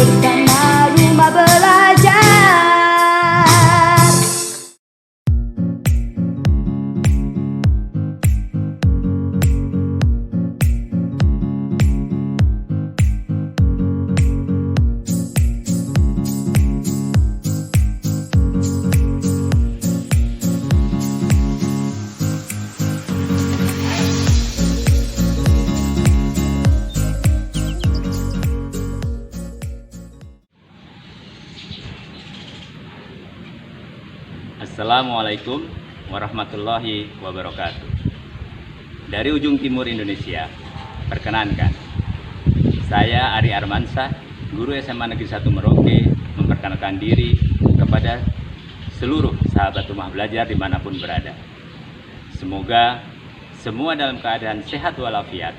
bersama Rumah Belajar. Assalamualaikum warahmatullahi wabarakatuh. Dari ujung timur Indonesia, perkenankan, saya Ari Armansyah, guru SMA Negeri 1 Merauke, memperkenalkan diri kepada seluruh sahabat rumah belajar dimanapun berada. Semoga semua dalam keadaan sehat walafiat,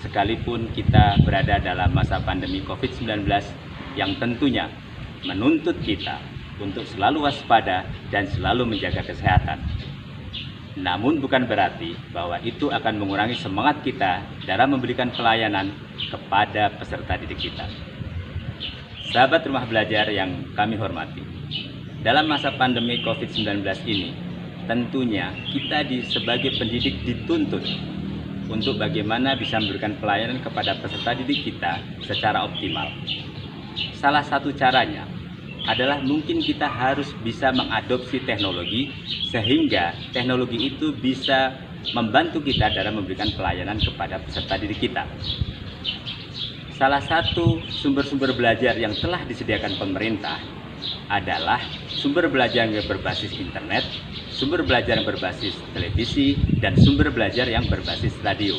sekalipun kita berada dalam masa pandemi COVID-19 yang tentunya menuntut kita untuk selalu waspada dan selalu menjaga kesehatan. Namun bukan berarti bahwa itu akan mengurangi semangat kita dalam memberikan pelayanan kepada peserta didik kita. Sahabat rumah belajar yang kami hormati, dalam masa pandemi COVID-19 ini, tentunya kita sebagai pendidik dituntut untuk bagaimana bisa memberikan pelayanan kepada peserta didik kita secara optimal. Salah satu caranya adalah mungkin kita harus bisa mengadopsi teknologi sehingga teknologi itu bisa membantu kita dalam memberikan pelayanan kepada peserta didik kita. Salah satu sumber-sumber belajar yang telah disediakan pemerintah adalah sumber belajar yang berbasis internet, sumber belajar yang berbasis televisi, dan sumber belajar yang berbasis radio.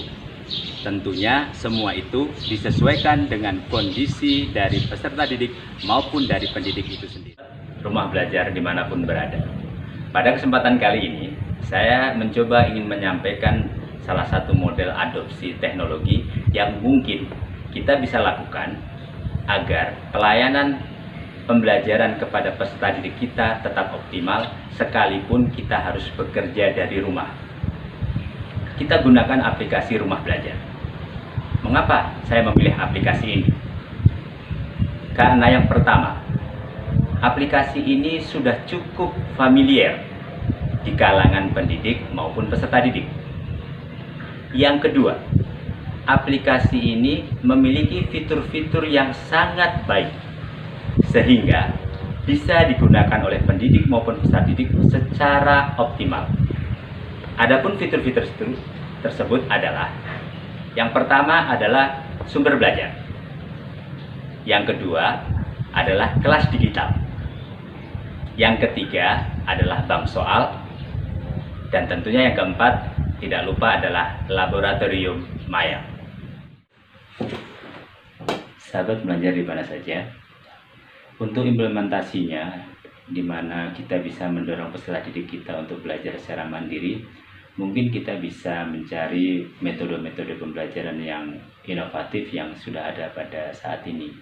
Tentunya semua itu disesuaikan dengan kondisi dari peserta didik maupun dari pendidik itu sendiri. Rumah belajar dimanapun berada. Pada kesempatan kali ini, saya mencoba ingin menyampaikan salah satu model adopsi teknologi yang mungkin kita bisa lakukan agar pelayanan pembelajaran kepada peserta didik kita tetap optimal sekalipun kita harus bekerja dari rumah. Kita gunakan aplikasi Rumah Belajar. Mengapa saya memilih aplikasi ini? Karena yang pertama, aplikasi ini sudah cukup familiar di kalangan pendidik maupun peserta didik. Yang kedua, aplikasi ini memiliki fitur-fitur yang sangat baik sehingga bisa digunakan oleh pendidik maupun peserta didik secara optimal. Adapun fitur-fitur tersebut adalah, yang pertama adalah sumber belajar, yang kedua adalah kelas digital, yang ketiga adalah bank soal, dan tentunya yang keempat tidak lupa adalah laboratorium maya. Sahabat belajar di mana saja, untuk implementasinya di mana kita bisa mendorong peserta didik kita untuk belajar secara mandiri, mungkin kita bisa mencari metode-metode pembelajaran yang inovatif yang sudah ada pada saat ini.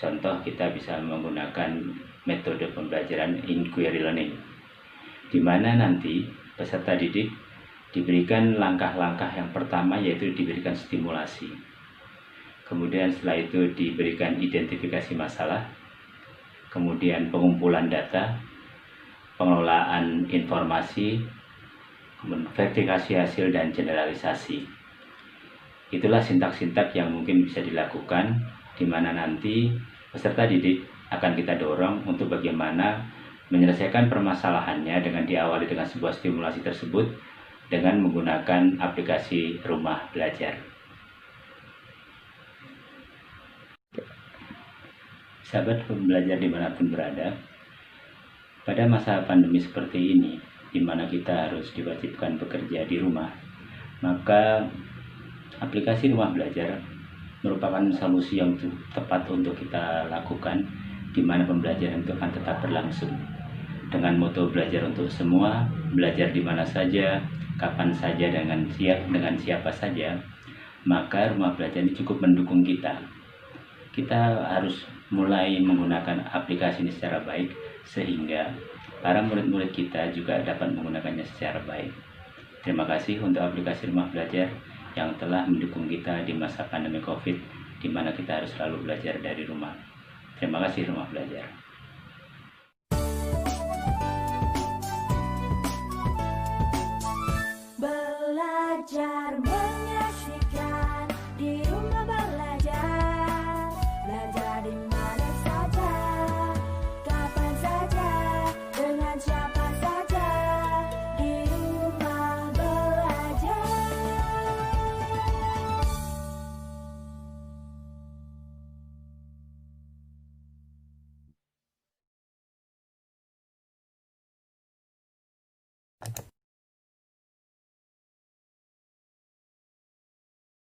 Contoh, kita bisa menggunakan metode pembelajaran inquiry learning, di mana nanti peserta didik diberikan langkah-langkah yang pertama, yaitu diberikan stimulasi. Kemudian setelah itu diberikan identifikasi masalah, kemudian pengumpulan data, pengelolaan informasi, kemudian verifikasi hasil dan generalisasi. Itulah sintak-sintak yang mungkin bisa dilakukan, di mana nanti peserta didik akan kita dorong untuk bagaimana menyelesaikan permasalahannya dengan diawali dengan sebuah stimulasi tersebut dengan menggunakan aplikasi Rumah Belajar. Sahabat pembelajar dimanapun berada, pada masa pandemi seperti ini, di mana kita harus diwajibkan bekerja di rumah, maka aplikasi Rumah Belajar merupakan solusi yang tepat untuk kita lakukan, di mana pembelajaran itu akan tetap berlangsung dengan moto belajar untuk semua, belajar di mana saja, kapan saja, dengan siapa saja. Maka Rumah Belajar ini cukup mendukung kita. Kita harus mulai menggunakan aplikasi ini secara baik sehingga para murid-murid kita juga dapat menggunakannya secara baik. Terima kasih untuk aplikasi Rumah Belajar yang telah mendukung kita di masa pandemi COVID, di mana kita harus selalu belajar dari rumah. Terima kasih Rumah Belajar. Belajar